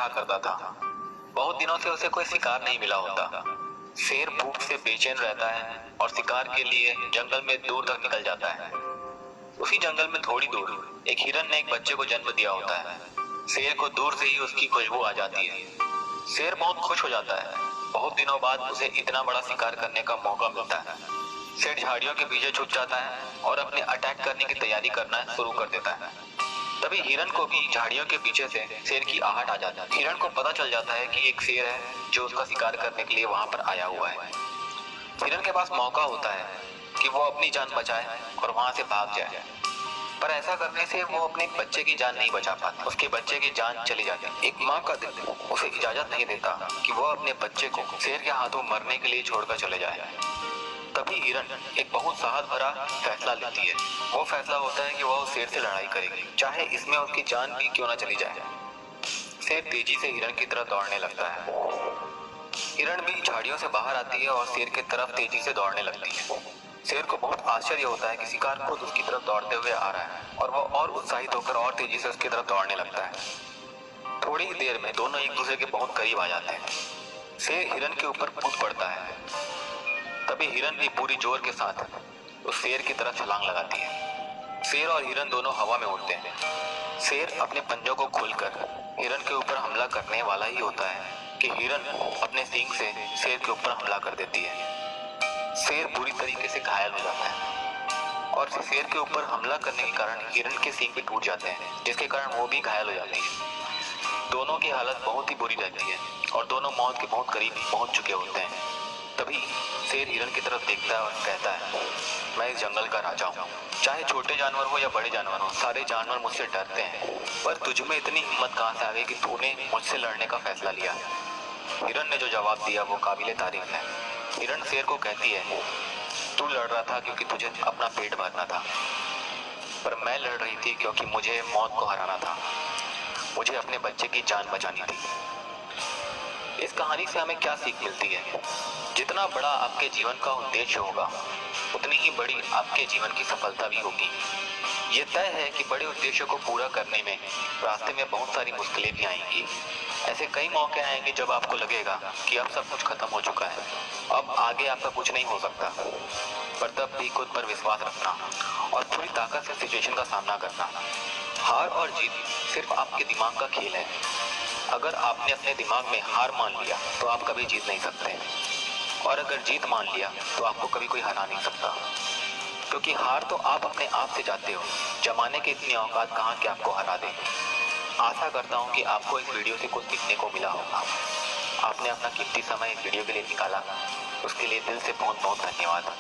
रहा करता था। बहुत दिनों से उसे कोई शिकार नहीं मिला होता। शेर भूख से बेचैन रहता है और शिकार के लिए जंगल में दूर तक निकल जाता है। उसी जंगल में थोड़ी दूर एक हिरन ने एक बच्चे को जन्म दिया होता है। शेर को दूर से ही उसकी खुशबू आ जाती है। शेर बहुत खुश हो जाता है। बहुत दिनों बाद उसे इतना बड़ा शिकार करने का मौका मिलता है। शेर झाड़ियों के पीछे छुप जाता है और अपने अटैक करने की तैयारी करना शुरू कर देता है। तभी हिरन को भी झाड़ियों के पीछे से शेर की आहट आ जाती है। हिरन को पता चल जाता है कि एक शेर है जो उसका शिकार करने के लिए वहां पर आया हुआ है। हिरन के पास मौका होता है कि वो अपनी जान बचाए और वहां से भाग जाए, पर ऐसा करने से वो अपने बच्चे की जान नहीं बचा पाता। उसके बच्चे की जान चली जाती है। एक माँ का दिल उसे इजाजत नहीं देता कि वो अपने बच्चे को शेर के हाथों मरने के लिए छोड़कर चले जाए। तभी हिरन एक बहुत साहस भरा फैसला लेती है। वो फैसला होता है कि वह शेर से लड़ाई करेगी, चाहे इसमें उसकी जान भी क्यों न चली जाए। शेर तेजी से हिरन की तरफ दौड़ने लगता है। हिरन भी झाड़ियों से बाहर आती है और शेर की तरफ तेजी से दौड़ने लगती है। शेर को बहुत आश्चर्य होता है कि शिकार खुद उसकी तरफ दौड़ते हुए आ रहा है और वह और उत्साहित होकर और तेजी से उसकी तरफ दौड़ने लगता है। थोड़ी ही देर में दोनों एक दूसरे के बहुत करीब आ जाते हैं। शेर हिरन के ऊपर कूद पड़ता है। तभी हिरन भी पूरी जोर के साथ उस शेर की तरफ छलांग लगाती है। शेर और हिरन दोनों हवा में उड़ते हैं। शेर अपने पंजों को खोलकर हिरन के ऊपर हमला करने वाला ही होता है कि हिरन अपने सींग से शेर के ऊपर हमला कर देती है। शेर बुरी तरीके से घायल हो जाता है और शेर के ऊपर हमला करने के कारण हिरन के सींग भी टूट जाते हैं, जिसके कारण वो भी घायल हो जाती है। दोनों की हालत बहुत ही बुरी रहती है और दोनों मौत के बहुत करीब पहुंच चुके होते हैं। तभी शेर हिरन की तरफ देखता है और कहता है, मैं इस जंगल का राजा हूँ। चाहे छोटे जानवर हो या बड़े जानवर हो, सारे जानवर मुझसे डरते हैं, पर तुझ में इतनी हिम्मत कहाँ से आ गई कि तूने मुझसे लड़ने का फैसला लिया। हिरन ने जो जवाब दिया वो काबिले तारीफ है। हिरन शेर को कहती है, तू लड़ रहा था क्योंकि तुझे अपना पेट भरना था, पर मैं लड़ रही थी क्योंकि मुझे मौत को हराना था। मुझे अपने बच्चे की जान बचानी थी। इस कहानी से हमें क्या सीख मिलती है? जितना बड़ा आपके जीवन का उद्देश्य होगा, उतनी ही बड़ी आपके जीवन की सफलता भी होगी। ये तय है कि बड़े उद्देश्यों को पूरा करने में रास्ते में बहुत सारी मुश्किलें भी आएंगी। ऐसे कई मौके आएंगे जब आपको लगेगा कि अब सब कुछ खत्म हो चुका है, अब आगे आपका कुछ नहीं हो सकता, पर तब भी खुद पर विश्वास रखना और पूरी ताकत से सिचुएशन का सामना करना। हार और जीत सिर्फ आपके दिमाग का खेल है। अगर आपने अपने दिमाग में हार मान लिया तो आप कभी जीत नहीं सकते, और अगर जीत मान लिया तो आपको कभी कोई हरा नहीं सकता, क्योंकि हार तो आप अपने आप से जाते हो। जमाने की इतनी औकात कहाँ कि आपको हरा दे। आशा करता हूँ कि आपको इस वीडियो से कुछ सीखने को मिला होगा। आपने अपना कीमती समय इस वीडियो के लिए निकाला, उसके लिए दिल से बहुत बहुत धन्यवाद।